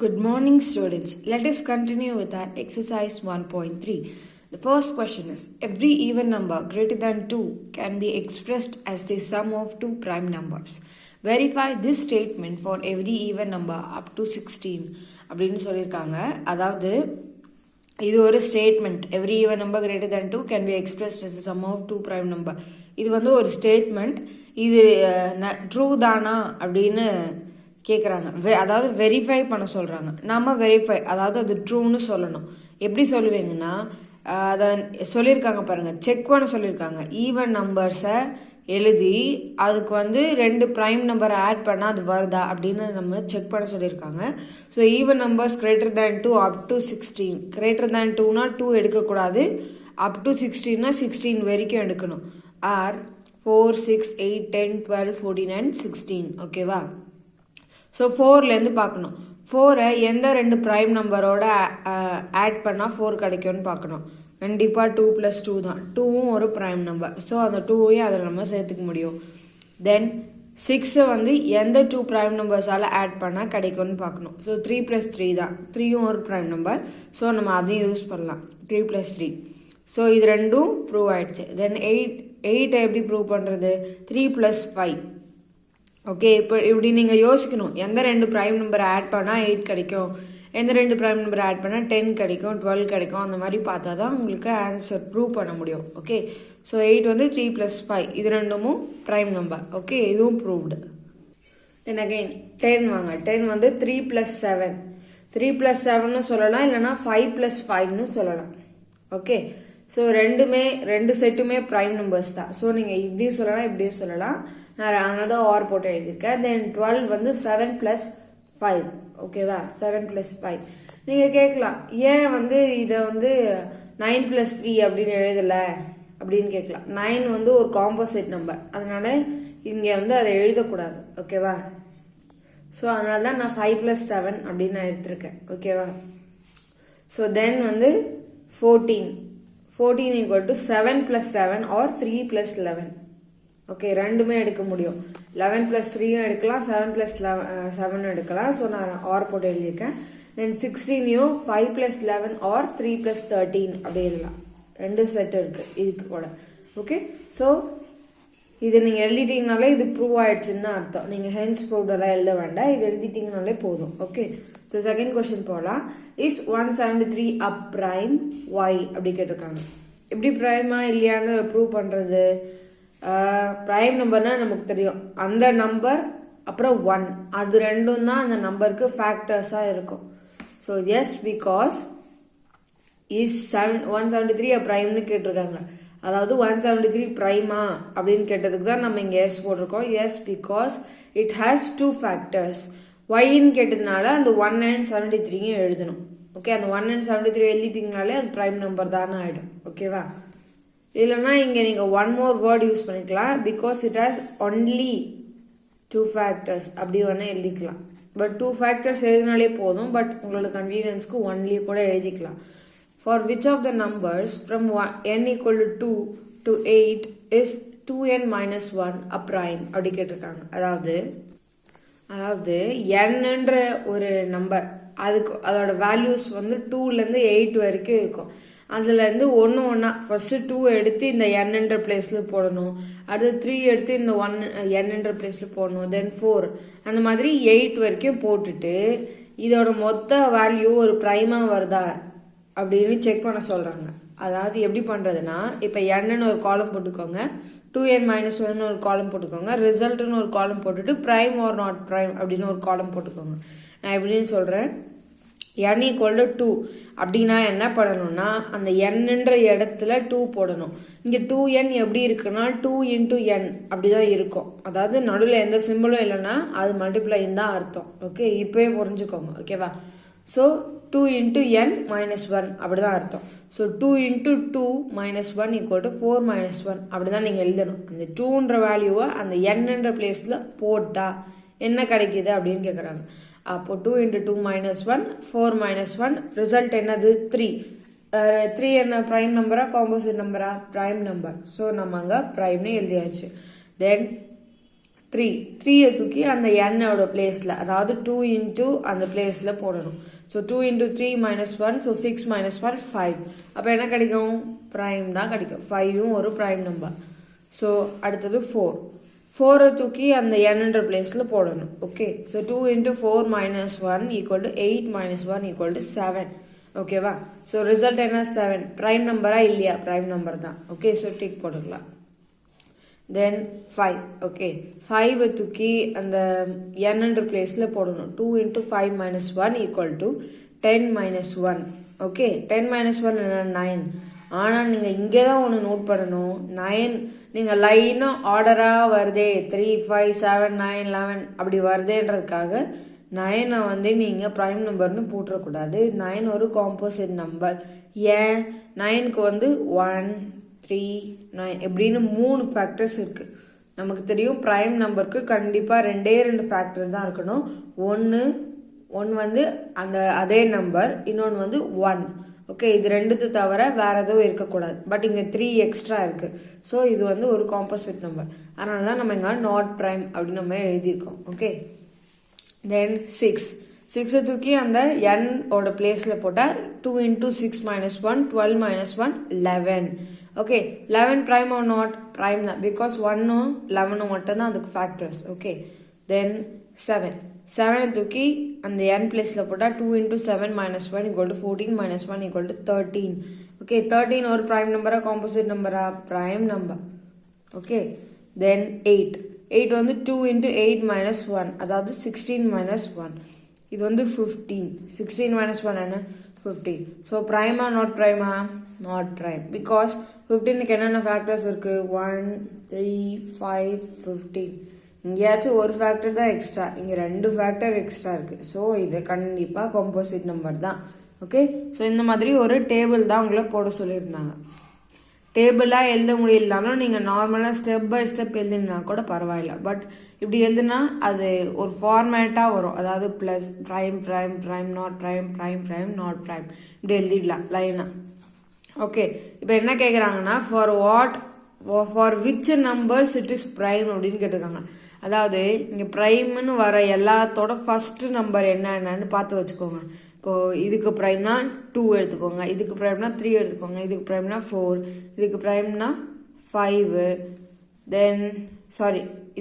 Good morning, students. Let us continue with our exercise 1.3. The first question is, every even number greater than 2 can be expressed as the sum of two prime numbers. Verify this statement for every even number up to 16. அப்படின்னு சொல்லியிருக்காங்க. அதாவது இது ஒரு statement. Every even number greater than 2 can be expressed as the sum of two prime number. இது வந்து ஒரு statement. இது true தானா அப்படின்னு கேட்குறாங்க. அதாவது வெரிஃபை பண்ண சொல்கிறாங்க. நம்ம வெரிஃபை, அதாவது அது ட்ரூன்னு சொல்லணும். எப்படி சொல்லுவீங்கன்னா, அதை சொல்லியிருக்காங்க பாருங்கள், செக் பண்ண சொல்லியிருக்காங்க. ஈவன் நம்பர்ஸை எழுதி அதுக்கு வந்து 2 ப்ரைம் நம்பரை ஆட் பண்ணால் அது வருதா அப்படின்னு நம்ம செக் பண்ண சொல்லியிருக்காங்க. So even numbers greater than 2 up to 16. Greater than 2னா 2 எடுக்கக்கூடாது, அப் டு 16னா 16 வரைக்கும் எடுக்கணும். Are 4, 6, 8, 10, 12, 14 and 16. ஓகேவா? ஸோ 4லேருந்து பார்க்கணும். 4ஐ எந்த 2 ப்ரைம் நம்பரோட ஆட் பண்ணால் 4 கிடைக்கும்னு பார்க்கணும். கண்டிப்பாக 2 + 2 தான். 2வும் ஒரு ப்ரைம் நம்பர். ஸோ அந்த 2வையும் அதில் நம்ம சேர்த்துக்க முடியும். தென் 6ஐ வந்து எந்த 2 ப்ரைம் நம்பர்ஸால் ஆட் பண்ணால் கிடைக்கும்னு பார்க்கணும். ஸோ 3 + 3 தான். 3யும் ஒரு ப்ரைம் நம்பர். ஸோ நம்ம அதையும் யூஸ் பண்ணலாம். 3 + 3. ஸோ இது ரெண்டும் ப்ரூவ் ஆயிடுச்சு. தென் 8ஐ எப்படி ப்ரூவ் பண்ணுறது? 3 + 5. ஓகே, இப்போ இப்படி நீங்கள் யோசிக்கணும். எந்த 2 ப்ரைம் நம்பரை ஆட் பண்ணால் 8 கிடைக்கும், எந்த 2 ப்ரைம் நம்பரை ஆட் பண்ணால் 10 கிடைக்கும், 12 கிடைக்கும். அந்த மாதிரி பார்த்தா தான் உங்களுக்கு ஆன்சர் ப்ரூவ் பண்ண முடியும். ஓகே, ஸோ 8 வந்து 3 + 5, இது ரெண்டும் ப்ரைம் நம்பர். ஓகே, இதுவும் ப்ரூவ்டு. தென் அகெயின் 10 வாங்க. 10 வந்து 3 + 7. 3 + 7ன்னு சொல்லலாம், இல்லைனா 5 + 5ன்னு சொல்லலாம். ஓகே, ஸோ ரெண்டு செட்டுமே ப்ரைம் நம்பர்ஸ் தான். ஸோ நீங்கள் இப்படியும் சொல்லலாம், இப்படியும் சொல்லலாம். நான் another ஆர் போட்டு எழுதியிருக்கேன். தென் 12 வந்து 7 + 5. ஓகேவா? 7 + 5. நீங்கள் கேட்கலாம், ஏன் வந்து இதை வந்து 9 + 3 அப்படின்னு எழுதலை அப்படின்னு கேட்கலாம். 9 வந்து ஒரு காம்போசிட் நம்பர், அதனால இங்கே வந்து அதை எழுதக்கூடாது. ஓகேவா? ஸோ அதனால தான் நான் 5 + 7 அப்படின்னு நான் எடுத்திருக்கேன். ஓகேவா? ஸோ தென் வந்து 14 = 7 + 7 ஆர் 3 + 11. ஓகே, ரெண்டுமே எடுக்க முடியும். 11 + 3யும் எடுக்கலாம், 7 + 7 எடுக்கலாம். ஸோ நான் ஆர் போட்டு எழுதியிருக்கேன். தென் 16யும் 5 + 11 ஆர் 3 + 13 அப்படி எழுதலாம். 2 செட் இருக்கு இதுக்கு கூட. ஓகே, ஸோ இது நீங்கள் எழுதிட்டீங்கனாலே இது ப்ரூவ் ஆயிடுச்சுன்னு தான் அர்த்தம். நீங்கள் ஹென்ஸ் ப்ரூவ்டெல்லாம் எழுத வேண்டாம், இது எழுதிட்டீங்கனாலே போதும். ஓகே, ஸோ செகண்ட் கொஸ்டின் போகலாம். இஸ் 173 அ ப்ரைம் ஒய் அப்படி கேட்டிருக்காங்க. எப்படி ப்ரைமா இல்லையான்னு ப்ரூவ் பண்ணுறது? ப்ரைம் நம்பர்னா நமக்கு தெரியும், அந்த நம்பர் அப்புறம் 1, அது ரெண்டும் தான் அந்த நம்பருக்கு ஃபேக்டர்ஸாக இருக்கும். ஸோ எஸ், பிகாஸ் இஸ் 173 அ ப்ரைம்னு கேட்டிருக்காங்க. அதாவது 173 ப்ரைமா அப்படின்னு கேட்டதுக்கு தான் நம்ம இங்கே எஸ் போட்டிருக்கோம். Yes, because it has 2 factors. ஒய்ன்னு கேட்டதுனால அந்த 1 and 73 எழுதணும். ஓகே, அந்த 1 and 73 எழுதிட்டீங்கனாலே அது ப்ரைம் நம்பர் தானே ஆகிடும். ஓகேவா? இல்லைன்னா இங்கே நீங்கள் ஒன் மோர் வேர்ட் யூஸ் பண்ணிக்கலாம். Because it has only 2 factors அப்படி வேணால் எழுதிக்கலாம். பட் 2 ஃபேக்டர்ஸ் எழுதினாலே போதும். பட் உங்களோட கன்வீனியன்ஸ்க்கு ஒன்லி கூட எழுதிக்கலாம். For which of the numbers from n = 2 to 8 is 2n - 1 a prime அப்படி கேட்டிருக்காங்க. அதாவது nன்ற ஒரு நம்பர், அதுக்கு அதோட வேல்யூஸ் வந்து 2லேருந்து 8 வரைக்கும் இருக்கும். அதுலேருந்து ஒன்று ஃபர்ஸ்ட் 2 எடுத்து இந்த nன்ற பிளேஸில் போடணும், அடுத்து 3 எடுத்து இந்த nன்ற பிளேஸில் போடணும், தென் 4, அந்த மாதிரி 8 வரைக்கும் போட்டுட்டு இதோட மொத்த வேல்யூ ஒரு ப்ரைமாக வருதா அப்படின்னு செக் பண்ண சொல்கிறாங்க. அதாவது எப்படி பண்ணுறதுன்னா, இப்போ nன்னு ஒரு காலம் போட்டுக்கோங்க, 2n - 1 ஒரு காலம் போட்டுக்கோங்க, ரிசல்ட்னு ஒரு காலம் போட்டுட்டு ப்ரைம் ஆர் நாட் ப்ரைம் அப்படின்னு ஒரு காலம் போட்டுக்கோங்க. நான் எப்படின்னு சொல்கிறேன். n = 2 அப்படின்னா என்ன பண்ணணும்னா, அந்த nன்ற இடத்துல 2 போடணும். இங்கே 2n எப்படி இருக்குன்னா 2 × n அப்படிதான் இருக்கும். அதாவது நடுவில் எந்த சிம்பிளும் இல்லைன்னா அது மல்டிப்ளைன்னு தான் அர்த்தம். ஓகே, இப்போயே புரிஞ்சுக்கோங்க. ஓகேவா? ஸோ 2 × n - 1 அப்படிதான் அர்த்தம். ஸோ 2 × 2 - 1 = 4 - 1 அப்படிதான் நீங்கள் எழுதணும். அந்த 2ன்ற வேல்யூவை அந்த nன்ற பிளேஸில் போட்டா என்ன கிடைக்குது அப்படின்னு கேட்குறாங்க. அப்போ 2 × 2 - 1 4 - 1 ரிசல்ட் என்னது? 3. 3 என்ன ப்ரைம் நம்பரா காம்போசிட் நம்பரா? Prime number. ஸோ நம்ம அங்கே ப்ரைம்னு எழுதியாச்சு. தென் 3 தூக்கி அந்த என்னோட பிளேஸில், அதாவது 2 இன்ட்டு அந்த பிளேஸில் போடணும். So 2 into 3 -1, so 6 -1 5. அப்போ என்ன கிடைக்கும்? ப்ரைம் தான் கிடைக்கும். 5ம் ஒரு ப்ரைம் நம்பர். ஸோ அடுத்தது 4 தூக்கி அந்த என்னன்ற பிளேஸில் போடணும். Okay, so 2 into 4 -1 equal to 8 -1 equal to 7. ஓகேவா? ஸோ ரிசல்ட் என்ன? 7. ப்ரைம் நம்பரா இல்லையா? ப்ரைம் நம்பர் தான். ஓகே, ஸோ டிக் போட்டுக்கலாம். தென் 5. ஓகே, 5 தூக்கி அந்த என்னன்ற பிளேஸில் போடணும். 2 இன்ட்டு 5 -1 ஈக்குவல் டு 10 -1. ஓகே, 10 -1 என்ன? 9. ஆனால் நீங்கள் இங்கே தான் ஒன்று நோட் பண்ணணும். 9 நீங்கள் லைனாக ஆர்டராக வருதே, 3 5 7 9 11 அப்படி வருதேன்றதுக்காக 9 வந்து நீங்கள் ப்ரைம் நம்பர்னு போட்டுறக்கூடாது. 9 ஒரு காம்போசிட் நம்பர். ஏன்? 9க்கு வந்து 1 3 9 எப்படின்னு 3 ஃபேக்டர்ஸ் இருக்குது. நமக்கு தெரியும் ப்ரைம் நம்பருக்கு கண்டிப்பாக 2 ஃபேக்டர் தான் இருக்கணும். ஒன்று வந்து அந்த அதே நம்பர், இன்னொன்று வந்து 1. ஓகே, இது 2 தவிர வேற எதுவும் இருக்கக்கூடாது. பட் இங்கே 3 எக்ஸ்ட்ரா இருக்குது. ஸோ இது வந்து ஒரு காம்போசிட் நம்பர். அதனால தான் நம்ம இங்கே நாட் ப்ரைம் அப்படின்னு நம்ம எழுதியிருக்கோம். ஓகே, தென் 6 தூக்கி அந்த n ஓட பிளேஸில் போட்டால் 2 into 6 -1 12 -1 11. Okay, 11 prime or not? Prime தான், பிகாஸ் 1ம் 11ம் மட்டும்தான் அதுக்கு ஃபேக்டர்ஸ். ஓகே, தென் 7 தூக்கி அந்த n பிளேஸில் போட்டால் 2 into 7 -1 equal to 14 -1 equal to 13. Okay, 13 ஒரு ப்ரைம் நம்பரா காம்போசிட் நம்பரா? Prime number. ஓகே, தென் 8 வந்து 2 இன்ட்டு 8 -1, அதாவது 16 -1. இது வந்து 15. 16 -1 என்ன? 15. ஸோ ப்ரைமா நாட் ப்ரைமா? நாட் ப்ரைம், பிகாஸ் 15க்கு என்னென்ன ஃபேக்டர்ஸ் இருக்குது? 1 3 5 15. இங்கேயாச்சும் ஒரு ஃபேக்டர் தான் எக்ஸ்ட்ரா, இங்கே 2 ஃபேக்டர் எக்ஸ்ட்ரா இருக்குது. ஸோ இது கண்டிப்பாக காம்போசிட் நம்பர் தான். ஓகே, ஸோ இந்த மாதிரி ஒரு டேபிள் தான் உங்களை போட சொல்லியிருந்தாங்க. டேபிளாக எழுத முடியலனாலும் நீங்கள் நார்மலாக ஸ்டெப் பை ஸ்டெப் எழுதினா கூட பரவாயில்ல. பட் இப்படி எழுதுனா அது ஒரு ஃபார்மேட்டாக வரும். அதாவது plus prime prime prime not prime prime prime not prime இப்படி எழுதிடலாம் லைனாக. ஓகே, இப்போ என்ன கேட்குறாங்கன்னா for which numbers it is prime அப்படின்னு கேட்டிருக்காங்க. அதாவது இங்கே ப்ரைம்னு வர எல்லாத்தோட ஃபர்ஸ்ட் நம்பர் என்னென்னு பார்த்து வச்சுக்கோங்க. இப்போது இதுக்கு ப்ரைம்னா 2 எடுத்துக்கோங்க, இதுக்கு ப்ரைம்னா 3 எடுத்துக்கோங்க, இதுக்கு ப்ரைம்னா 4, இதுக்கு ப்ரைம்னா 5, தென்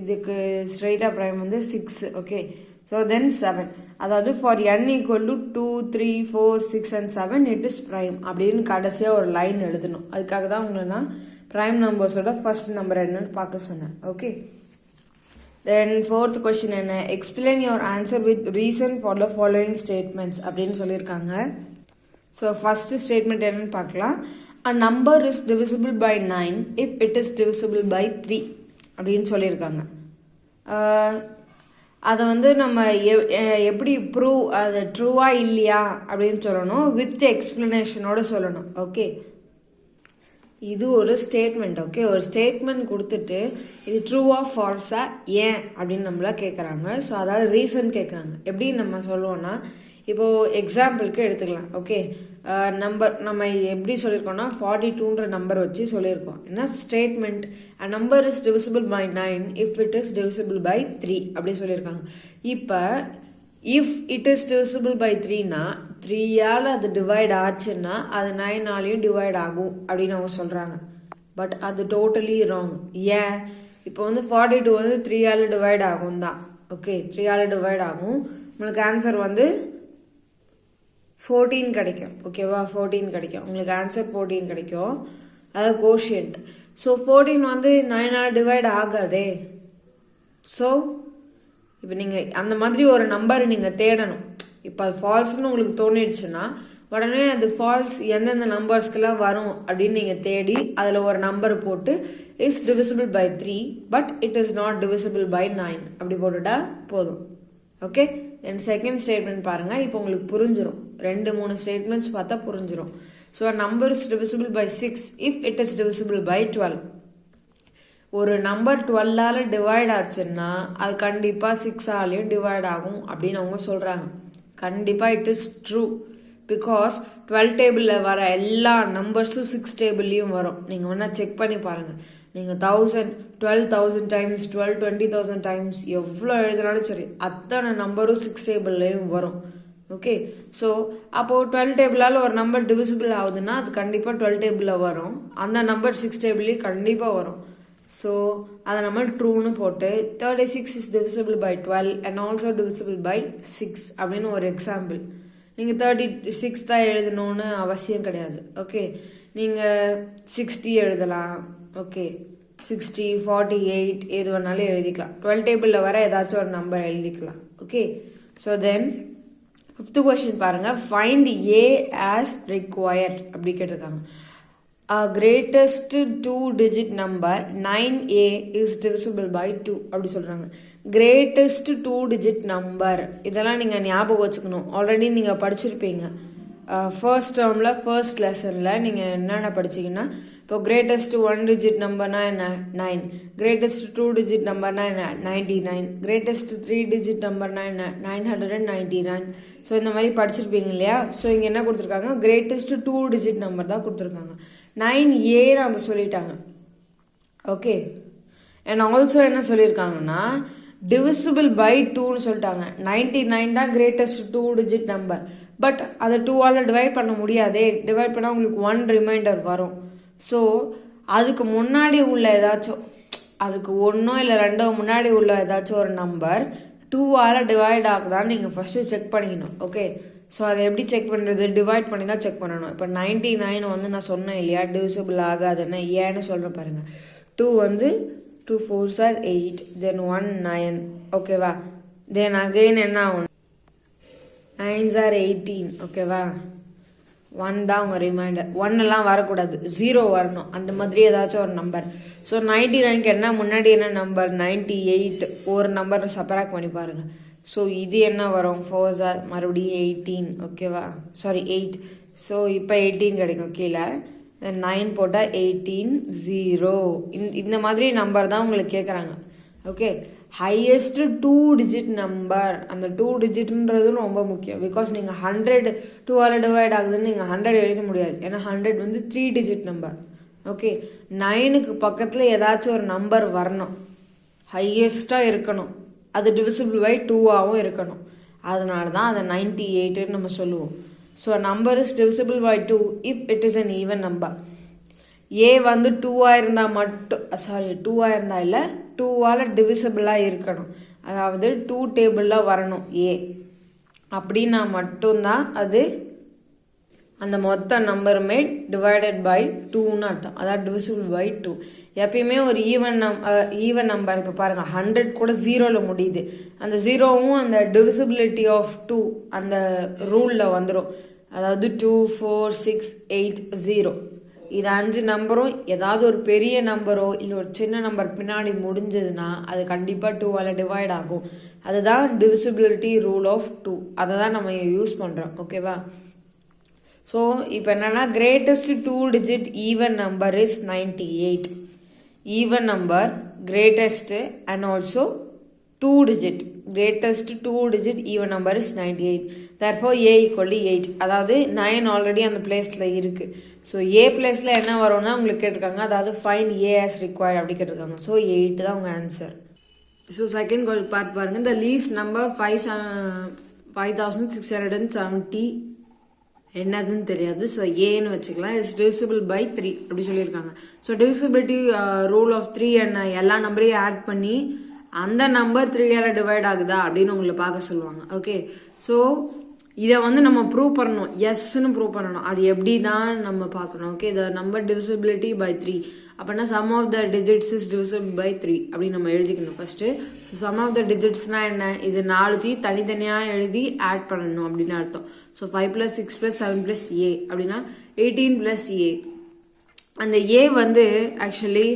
இதுக்கு ஸ்ட்ரெயிட்டாக ப்ரைம் வந்து 6. Okay, so then 7. அதாவது for n equal to 2 3 4 6 and 7 it is prime அப்படின்னு கடைசியாக ஒரு லைன் எழுதணும். அதுக்காக தான் உங்களை நான் ப்ரைம் நம்பர்ஸோட ஃபர்ஸ்ட் நம்பர் என்னன்னு பார்க்க சொன்னேன். ஓகே, தென் 4th கொஸ்டின் என்ன? Explain your answer with reason for the following statements அப்படின்னு சொல்லியிருக்காங்க. ஸோ ஃபர்ஸ்ட் ஸ்டேட்மெண்ட் என்னன்னு பார்க்கலாம். A number is divisible by 9 if it is divisible by 3 அப்படின்னு சொல்லியிருக்காங்க. அதை வந்து நம்ம எப்படி ப்ரூவ் அது ட்ரூவா இல்லையா அப்படின்னு சொல்லணும், வித் எக்ஸ்பிளனேஷனோட சொல்லணும். ஓகே, இது ஒரு ஸ்டேட்மெண்ட். ஓகே, ஒரு ஸ்டேட்மெண்ட் கொடுத்துட்டு இது ட்ரூவா ஃபால்ஸா ஏன் அப்படின்னு நம்மள கேட்குறாங்க. ஸோ அதாவது ரீசன் கேட்குறாங்க. எப்படி நம்ம சொல்லுவோம்னா, இப்போது எக்ஸாம்பிளுக்கு எடுத்துக்கலாம். ஓகே, நம்ம எப்படி சொல்லியிருக்கோம்னா 42ன்ற நம்பர் வச்சு சொல்லியிருக்கோம். என்ன statement? A number is divisible by 9 if it is divisible by 3 அப்படி சொல்லியிருக்காங்க. இப்போ if it is divisible by 3னா 3ஆல் அது டிவைட் ஆச்சுன்னா அது 9ஆலையும் டிவைட் ஆகும் அப்படின்னு அவங்க சொல்கிறாங்க. பட் அது டோட்டலி ராங். ஏன்? இப்போ வந்து 42 வந்து 3ஆல் டிவைட் ஆகும் தான். ஓகே, 3ஆல் டிவைட் ஆகும். உங்களுக்கு ஆன்சர் வந்து 14 கிடைக்கும். ஓகேவா? 14 கிடைக்கும். உங்களுக்கு ஆன்சர் 14 கிடைக்கும். அதாவது கோஷியன்ட். ஸோ 14 வந்து 9ஆல் டிவைட் ஆகாதே. ஸோ இப்போ நீங்கள் அந்த மாதிரி ஒரு நம்பர் நீங்கள் தேடணும். இப்போ அது ஃபால்ஸ்னு உங்களுக்கு தோணிடுச்சுன்னா உடனே அது ஃபால்ஸ் எந்தெந்த நம்பர்ஸ்க்கெல்லாம் வரும் அப்படின்னு நீங்கள் தேடி அதில் ஒரு நம்பர் போட்டு is divisible by 3 but it is not divisible by 9 அப்படி போட்டுட்டா போதும். ஓகே, தென் செகண்ட் ஸ்டேட்மெண்ட் பாருங்கள். இப்போ உங்களுக்கு புரிஞ்சிடும். 2-3 ஸ்டேட்மெண்ட்ஸ் பார்த்தா புரிஞ்சிடும். So number is divisible by 6 if it is divisible by 12. ஒரு நம்பர் 12ஆல் டிவைட் ஆச்சுன்னா அது கண்டிப்பாக 6ஆலையும் டிவைட் ஆகும் அப்படின்னு அவங்க சொல்கிறாங்க. கண்டிப்பாக இட் இஸ் ட்ரூ. பிகாஸ் 12 டேபிளில் வர எல்லா நம்பர்ஸும் 6 டேபிள்லையும் வரும். நீங்கள் வேணால் செக் பண்ணி பாருங்கள். நீங்கள் 1000 12,000 டைம்ஸ் 20,000 டைம்ஸ் எவ்வளோ எழுதினாலும் சரி அத்தனை நம்பரும் 6 டேபிள்லேயும் வரும். ஓகே, ஸோ அப்போது 12 டேபிளால் ஒரு நம்பர் டிவிசிபிள் ஆகுதுன்னா அது கண்டிப்பாக 12 டேபிளில் வரும். அந்த நம்பர் 6 டேபிள்லேயும் கண்டிப்பாக வரும். ஸோ அதை நம்ம ட்ரூன்னு போட்டு 36 is divisible by 12 and also divisible by 6 அப்படின்னு ஒரு எக்ஸாம்பிள். நீங்கள் 36 தான் எழுதணும்னு அவசியம் கிடையாது. ஓகே, நீங்கள் 60 எழுதலாம். ஓகே, 60 48 எது வேணாலும் எழுதிக்கலாம். 12 டேபிளில் வர ஏதாச்சும் ஒரு நம்பர் எழுதிக்கலாம். Okay, so then 5th question பாருங்கள். ஃபைண்ட் ஏ ஆஸ் ரிக்வயர்ட் அப்படி கேட்டிருக்காங்க. Greatest 2-digit number 9a is divisible by 2 அப்படி சொல்கிறாங்க. Greatest 2-digit number இதெல்லாம் நீங்கள் ஞாபகம் வச்சுக்கணும். ஆல்ரெடி நீங்கள் படிச்சிருப்பீங்க. ஃபர்ஸ்ட் டேர்மில் ஃபர்ஸ்ட் லெசனில் நீங்கள் என்னென்ன படிச்சிங்கன்னா, இப்போ கிரேட்டஸ்ட் 1-digit நம்பர்னா என்ன 9, கிரேட்டஸ்ட் 2-digit நம்பர்னா என்ன 99, கிரேட்டஸ்ட் 3-digit நம்பர்னா என்ன 999. ஸோ இந்த மாதிரி படிச்சிருப்பீங்க இல்லையா? ஸோ இங்கே என்ன கொடுத்துருக்காங்க, கிரேட்டஸ்ட் 2-digit நம்பர் தான் கொடுத்துருக்காங்க. 9a அந்த சொல்லிட்டாங்க. ஓகே, அண்ட் ஆல்சோ என்ன சொல்லியிருக்காங்கன்னா டிவிசிபிள் பை 2ன்னு சொல்லிட்டாங்க. 99 தான் கிரேட்டஸ்ட் 2-digit நம்பர். பட் அதை 2ஆல் டிவைட் பண்ண முடியாதே. டிவைட் பண்ணால் உங்களுக்கு 1 ரிமைண்டர் வரும். ஸோ அதுக்கு முன்னாடி உள்ள ஏதாச்சும், அதுக்கு 1 இல்லை 2 முன்னாடி உள்ள ஏதாச்சும் ஒரு நம்பர் 2ஆல் டிவைட் ஆகுதான்னு நீங்கள் ஃபஸ்ட்டு செக் பண்ணிக்கணும். ஓகே, ஸோ அதை எப்படி செக் பண்ணுறது, டிவைட் பண்ணி தான் செக் பண்ணணும். இப்போ 99 வந்து நான் சொன்னேன் இல்லையா டிவிசிபிள் ஆகாதுன்னு, ஏன்னு சொல்கிறேன் பாருங்கள். 2 வந்து 2 4s are 8, தென் 1 9. ஓகேவா, தென் அகெயின் என்ன ஆகும் 9s are 18. ஓகேவா, 1 தான் உங்கள் ரிமைண்டர். 1 எல்லாம் வரக்கூடாது, 0 வரணும். அந்த மாதிரி ஏதாச்சும் ஒரு நம்பர். ஸோ 99க்கு என்ன முன்னாடி என்ன நம்பர் 98, ஒரு நம்பர் சப்ராக்ட் பண்ணி பாருங்கள். ஸோ இது என்ன வரும் 4s are மறுபடியும் 18. ஓகேவா, சாரி 8. ஸோ இப்போ 18 கிடைக்கும் கீழே. 9 போட்டால் 18 0. இந்த மாதிரி நம்பர் தான் உங்களுக்கு கேட்குறாங்க. ஓகே, ஹையஸ்ட் 2-digit நம்பர், அந்த 2-digitன்றது ரொம்ப முக்கியம். பிகாஸ் நீங்கள் 100 2ஆல் டிவைட் ஆகுதுன்னு நீங்கள் 100 எழுத முடியாது. ஏன்னா 100 வந்து 3-digit நம்பர். ஓகே, 9க்கு பக்கத்தில் ஏதாச்சும் ஒரு நம்பர் வரணும், ஹையஸ்ட்டாக இருக்கணும், அது டிவிசிபிள் பை 2ஆகவும் இருக்கணும். அதனால தான் அதை 98ன்னு நம்ம சொல்லுவோம். So number is divisible by 2 if it is an even number. A வந்து 2ஆக இருந்தால் மட்டும், சாரி 2ஆக இருந்தால் இல்லை, 2ஆல் டிவிசிபிளாக இருக்கணும். அதாவது 2 டேபிளில் வரணும் ஏ. அப்படின்னா மட்டும்தான் அது அந்த மொத்த நம்பருமே டிவைடட் பை 2ன்னு அர்த்தம். அதாவது டிவிசிபிள் பை 2. எப்பயுமே ஒரு ஈவன் நம்பர் இப்போ பாருங்கள் 100 கூட 0ல் முடியுது. அந்த 0வும் அந்த டிவிசிபிலிட்டி ஆஃப் 2 அந்த ரூலில் வந்துடும். அதாவது 2 4 6 8 0 இது 5 நம்பரும் ஏதாவது ஒரு பெரிய நம்பரோ இல்லை ஒரு சின்ன நம்பர் பின்னாடி முடிஞ்சதுன்னா அது கண்டிப்பாக 2ஆல் டிவைட் ஆகும். அதுதான் டிவிசிபிலிட்டி ரூல் ஆஃப் 2. அதை தான் நம்ம யூஸ் பண்ணுறோம். ஓகேவா, ஸோ இப்போ என்னென்னா greatest 2-digit even number is 98. Even number greatest and also 2-digit. Greatest 2-digit even number is 98. Therefore a equal to 8. அதாவது 9 ஆல்ரெடி அந்த பிளேஸில் இருக்குது. ஸோ ஏ பிளேஸில் என்ன வரும்னா உங்களுக்கு கேட்டிருக்காங்க, அதாவது ஃபைண்ட் ஏ ஆஸ் ரிக்வயர்ட் அப்படி கேட்டிருக்காங்க. ஸோ 8 தான் உங்கள் ஆன்சர். ஸோ செகண்ட் பார்ட் பாருங்கள். இந்த லீஸ்ட் நம்பர் 5670 என்னதுன்னு தெரியாது. ஸோ ஏன்னு வச்சுக்கலாம். இட்ஸ் டிவிசிபிள் பை 3 அப்படி சொல்லியிருக்காங்க. ஸோ டிவிசிபிலிட்டி ரூல் ஆஃப் 3 என்ன எல்லா நம்பரையும் ஆட் பண்ணி அந்த நம்பர் 3ஆல் டிவைட் ஆகுதா அப்படின்னு உங்களை பார்க்க சொல்லுவாங்க. ஓகே, ஸோ இதை வந்து நம்ம ப்ரூவ் பண்ணணும், எஸ்ன்னு ப்ரூவ் பண்ணணும். அது எப்படி தான் நம்ம பார்க்கணும். Okay, the number divisibility by 3 அப்படின்னா sum of the digits is divisible by 3 அப்படின்னு நம்ம எழுதிக்கணும் first. So sum of the டிஜிட்ஸ்னா என்ன, இது 4 தனித்தனியாக எழுதி ஆட் பண்ணணும் அப்படின்னு அர்த்தம். ஸோ 5 + 6 + 7 + a அப்படின்னா 18 + a. அந்த ஏ வந்து ஆக்சுவலி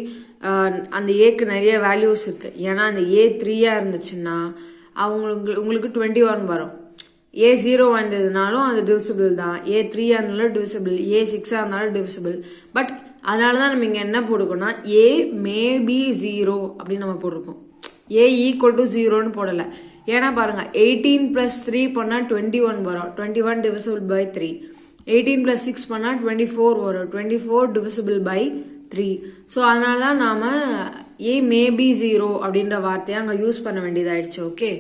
அந்த ஏக்கு நிறைய வேல்யூஸ் இருக்கு. ஏன்னா அந்த ஏ 3ஆக இருந்துச்சுன்னா உங்களுக்கு 21 வரும். ஏ 0 வந்ததுனாலும் அது டிவிசிபிள் தான். ஏ 3ஆக இருந்தாலும் டிவிசிபிள், ஏ 6ஆக இருந்தாலும் டிவிசிபிள். பட் அதனால தான் நம்ம இங்கே என்ன போட்டுக்கோம்னா ஏ மேபி 0 அப்படின்னு நம்ம போட்டிருக்கோம். ஏ ஈக்குவல் டு 0ன்னு போடலை. ஏன்னா பாருங்க 18 + 3 பண்ணால் 21 வரும். 21 டிவிசிபிள் பை 3. 18 + 6 பண்ணால் 24 வரும். 24 டிவிசிபிள் பை 3. ஸோ அதனால தான் நாம் ஏ மேபி 0 அப்படின்ற வார்த்தையை அங்கே யூஸ் பண்ண வேண்டியதாயிடுச்சு. ஓகே.